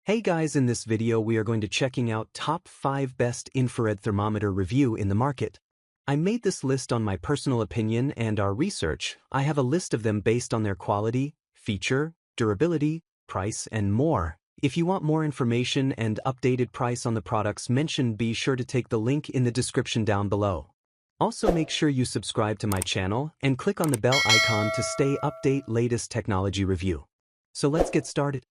Hey guys, in this video we are going to checking out top 5 best infrared thermometer review in the market. I made this list on my personal opinion and our research. I have a list of them based on their quality, feature, durability, price, and more. If you want more information and updated price on the products mentioned, be sure to take the link in the description down below. Also make sure you subscribe to my channel and click on the bell icon to stay update latest technology review. So let's get started.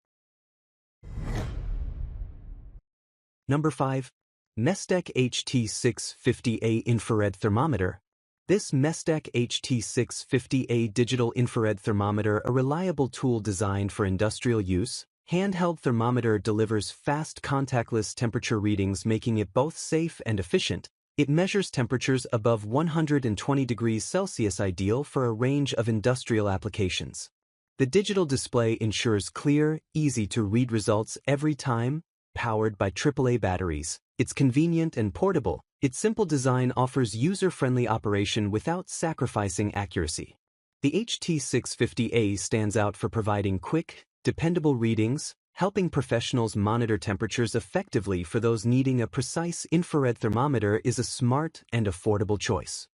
Number 5. Mestec HT650A Infrared Thermometer. This Mestec HT650A digital infrared thermometer, a reliable tool designed for industrial use, handheld thermometer delivers fast contactless temperature readings, making it both safe and efficient. It measures temperatures above 120 degrees Celsius, ideal for a range of industrial applications. The digital display ensures clear, easy-to-read results every time. Powered by AAA batteries, it's convenient and portable. Its simple design offers user-friendly operation without sacrificing accuracy. The HT650A stands out for providing quick, dependable readings, helping professionals monitor temperatures effectively. For those needing a precise infrared thermometer, is a smart and affordable choice.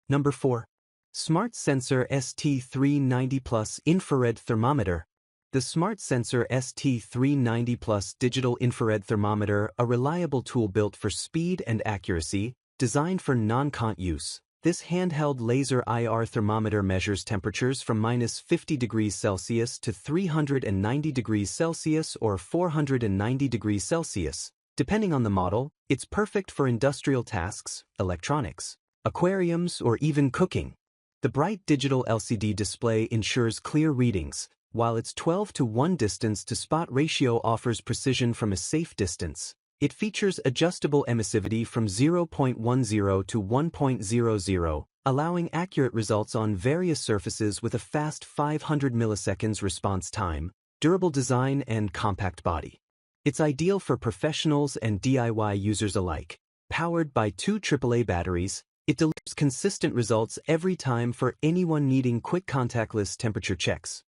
Number 4. Smart Sensor ST390 Plus Infrared Thermometer. The Smart Sensor ST390 Plus digital infrared thermometer, a reliable tool built for speed and accuracy, designed for non-cont use. This handheld laser IR thermometer measures temperatures from -50 degrees Celsius to 390 degrees Celsius or 490 degrees Celsius. Depending on the model, it's perfect for industrial tasks, electronics, aquariums, or even cooking. The bright digital LCD display ensures clear readings, while its 12:1 distance-to-spot ratio offers precision from a safe distance. It features adjustable emissivity from 0.10 to 1.00, allowing accurate results on various surfaces with a fast 500 milliseconds response time, durable design, and compact body. It's ideal for professionals and DIY users alike. Powered by 2 AAA batteries, it delivers consistent results every time for anyone needing quick contactless temperature checks.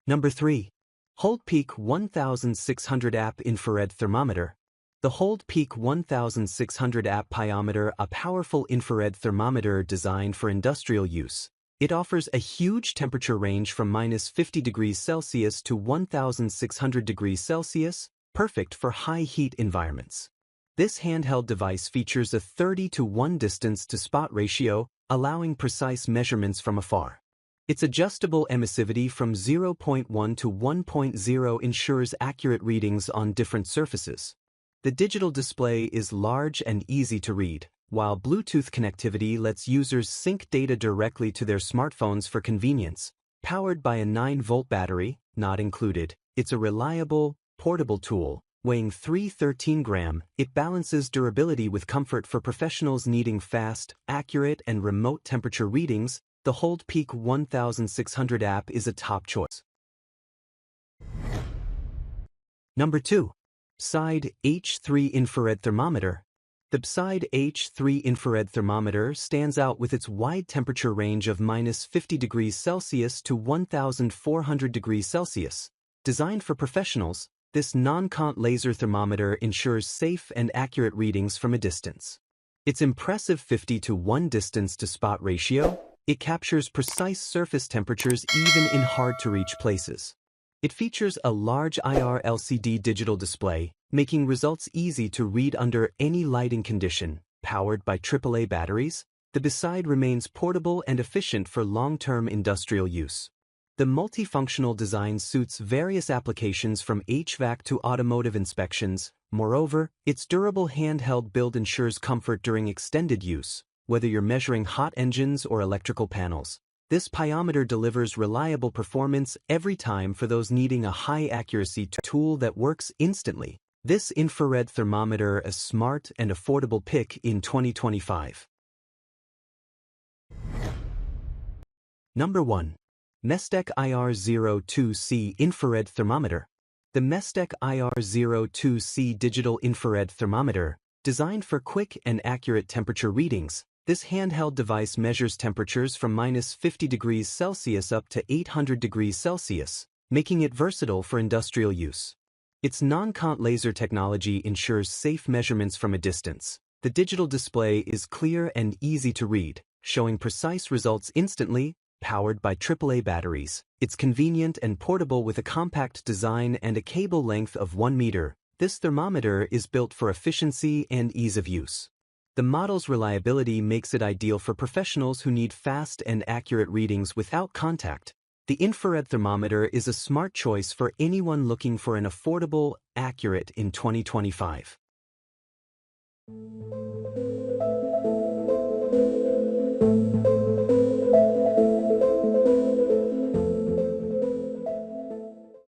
Number 3. HoldPeak 1600 App Infrared Thermometer. The HoldPeak 1600 App Pyometer, a powerful infrared thermometer designed for industrial use. It offers a huge temperature range from -50 degrees Celsius to 1600 degrees Celsius, perfect for high heat environments. This handheld device features a 30:1 distance-to-spot ratio, allowing precise measurements from afar. Its adjustable emissivity from 0.1 to 1.0 ensures accurate readings on different surfaces. The digital display is large and easy to read, while Bluetooth connectivity lets users sync data directly to their smartphones for convenience. Powered by a 9-volt battery, not included, it's a reliable, portable tool. Weighing 313 grams, it balances durability with comfort for professionals needing fast, accurate, and remote temperature readings. The HoldPeak 1600 app is a top choice. Number 2. Beside H3 Infrared Thermometer. The Beside H3 Infrared Thermometer stands out with its wide temperature range of -50 degrees Celsius to 1400 degrees Celsius. Designed for professionals, this non-cont laser thermometer ensures safe and accurate readings from a distance. Its impressive 50:1 distance-to-spot ratio, it captures precise surface temperatures even in hard-to-reach places. It features a large IR LCD digital display, making results easy to read under any lighting condition. Powered by AAA batteries, the Beside remains portable and efficient for long-term industrial use. The multifunctional design suits various applications from HVAC to automotive inspections. Moreover, its durable handheld build ensures comfort during extended use. Whether you're measuring hot engines or electrical panels, this pyometer delivers reliable performance every time for those needing a high-accuracy tool that works instantly. This infrared thermometer, a smart and affordable pick in 2025. Number 1. Mestec IR02C Infrared Thermometer. The Mestec IR02C digital infrared thermometer, designed for quick and accurate temperature readings, This handheld device measures temperatures from -50 degrees Celsius up to 800 degrees Celsius, making it versatile for industrial use. Its non-count laser technology ensures safe measurements from a distance. The digital display is clear and easy to read, showing precise results instantly, powered by AAA batteries. It's convenient and portable with a compact design and a cable length of 1 meter. This thermometer is built for efficiency and ease of use. The model's reliability makes it ideal for professionals who need fast and accurate readings without contact. The infrared thermometer is a smart choice for anyone looking for an affordable, accurate in 2025.